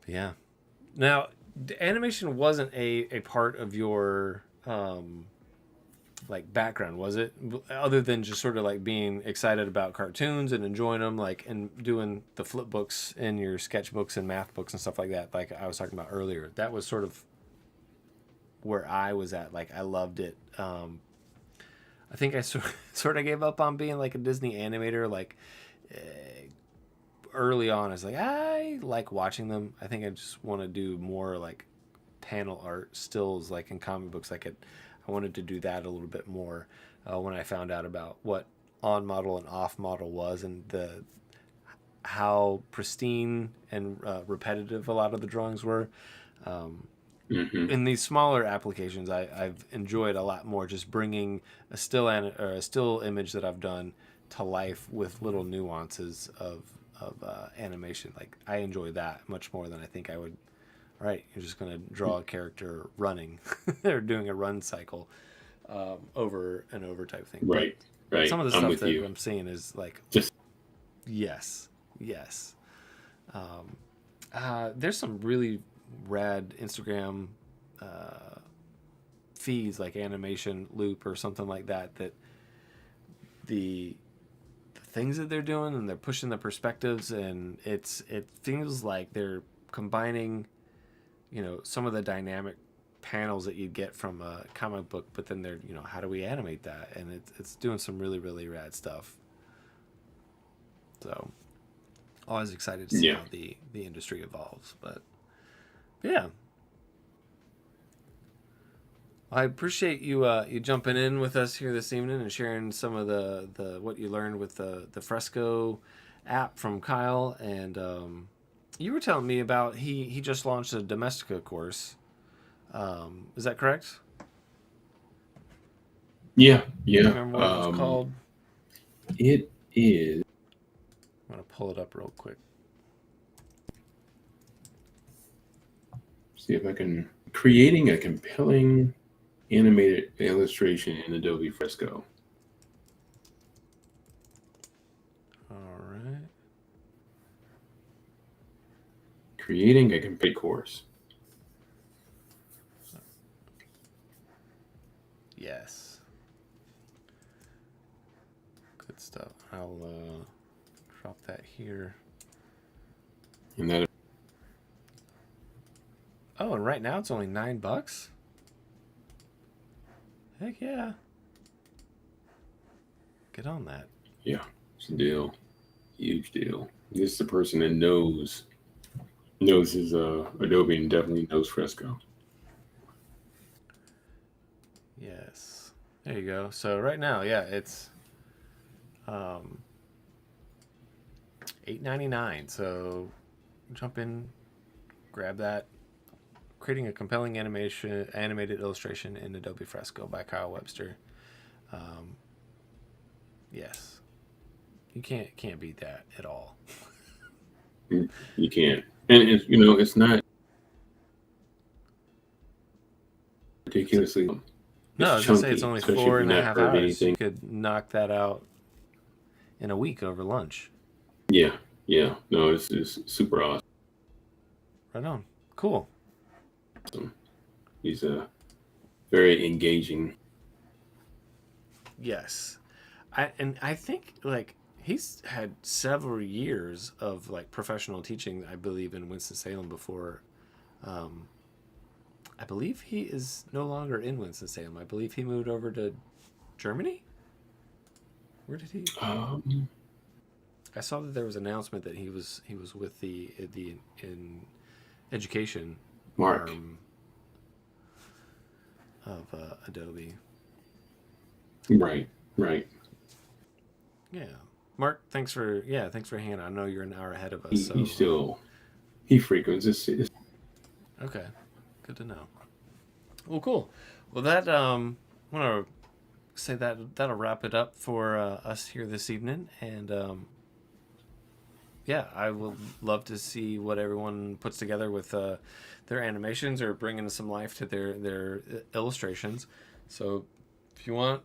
yeah. Now, animation wasn't a part of your like background, was it? Other than just sort of like being excited about cartoons and enjoying them, like, and doing the flip books in your sketchbooks and math books and stuff like that, like I was talking about earlier. That was sort of where I was at. Like, I loved it. I think I sort of gave up on being like a Disney animator. Like, early on, I was like, I like watching them. I think I just want to do more like panel art stills, like in comic books. I wanted to do that a little bit more when I found out about what on model and off model was, and how pristine and repetitive a lot of the drawings were. In these smaller applications, I've enjoyed a lot more just bringing a still image that I've done to life with little nuances of animation. Like, I enjoy that much more than I think I would. Right, you're just going to draw a character running or doing a run cycle over and over type thing. Right, but right. Some of the I'm stuff that you. I'm seeing is like, Just yes. There's some really rad Instagram feeds, like Animation Loop or something like that, that the things that they're doing, and they're pushing the perspectives, and it feels like they're combining some of the dynamic panels that you'd get from a comic book, but then they're, how do we animate that? And it's doing some really, really rad stuff. So always excited to see how the industry evolves. But yeah, I appreciate you jumping in with us here this evening and sharing some of the what you learned with the Fresco app from Kyle. And you were telling me about he just launched a Domestika course. Is that correct? Yeah. Do you remember what it was called? It is. I'm gonna pull it up real quick. See if I can. Creating a compelling animated illustration in Adobe Fresco. All right. Creating a complete course. Yes. Good stuff. I'll drop that here. And that. Oh, and right now it's only $9. Heck yeah. Get on that. Yeah, it's a deal. Huge deal. This is the person that knows his Adobe and definitely knows Fresco. Yes. There you go. So right now, yeah, it's $8.99. So jump in, grab that. Creating a compelling animated illustration in Adobe Fresco by Kyle Webster. Yes, you can't beat that at all. You can't. And it's, you know, it's not ridiculously. No, It's I was gonna say it's chunky, only especially if four you've and a not half heard hours. You anything. could knock that out in a week over lunch. Yeah, yeah. No, it's super awesome. Right on. Cool. He's a very engaging. Yes. I think like he's had several years of like professional teaching, I believe, in Winston-Salem before. Um, I believe he is no longer in Winston-Salem. I believe he moved over to Germany. Where did he? Um, I saw that there was an announcement that he was with the in education Mark. arm of Adobe. Right, right. Yeah, Mark. Thanks for hanging out. I know you're an hour ahead of us, He so still he frequents. It's okay, good to know. Well, cool. Well, that I want to say that that'll wrap it up for us here this evening, and yeah, I would love to see what everyone puts together with their animations or bringing some life to their illustrations. So, if you want,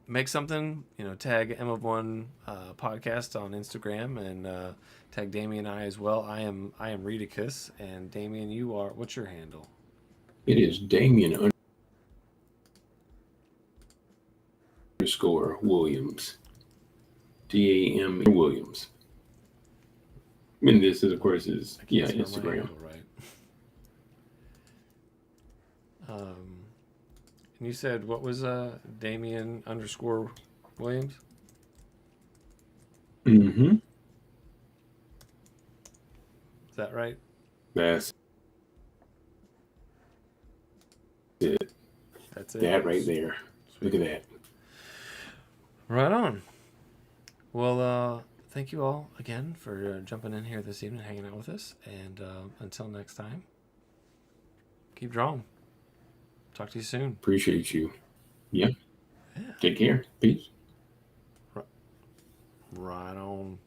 make something, tag M of One podcast on Instagram and tag Dameon and I as well. I am Redicus, and Dameon, you are. What's your handle? it is Dameon underscore Williams. DAM Williams. And this is of course is I can't yeah, spell my Instagram. handle right. Um, and you said what was Dameon underscore Williams? Mm-hmm. Is that right? That's it. That's it. That right there. Look Sweet. at that. Right on. Well, thank you all again for jumping in here this evening, hanging out with us, and until next time, keep drawing. Talk to you soon. Appreciate you. Yeah. Yeah. Take care. Peace. Right on.